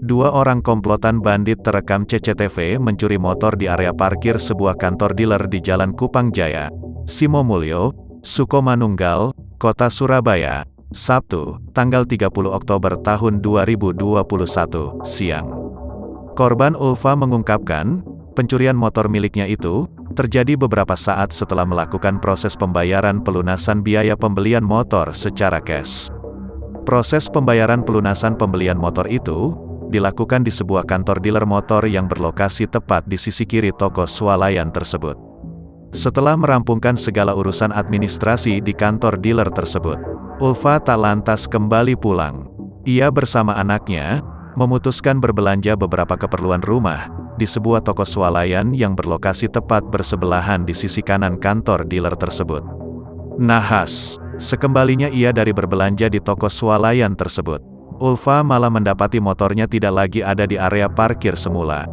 Dua orang komplotan bandit terekam CCTV mencuri motor di area parkir sebuah kantor dealer di Jalan Kupang Jaya, Simomulyo, Sukomanunggal, Kota Surabaya, Sabtu, tanggal 30 Oktober tahun 2021, siang. Korban Ulfa mengungkapkan, pencurian motor miliknya itu terjadi beberapa saat setelah melakukan proses pembayaran pelunasan biaya pembelian motor secara cash. Proses pembayaran pelunasan pembelian motor itu dilakukan di sebuah kantor dealer motor yang berlokasi tepat di sisi kiri toko swalayan tersebut. Setelah merampungkan segala urusan administrasi di kantor dealer tersebut, Ulfa tak lantas kembali pulang. Ia bersama anaknya memutuskan berbelanja beberapa keperluan rumah di sebuah toko swalayan yang berlokasi tepat bersebelahan di sisi kanan kantor dealer tersebut. Nahas, sekembalinya ia dari berbelanja di toko swalayan tersebut, Ulfa malah mendapati motornya tidak lagi ada di area parkir semula.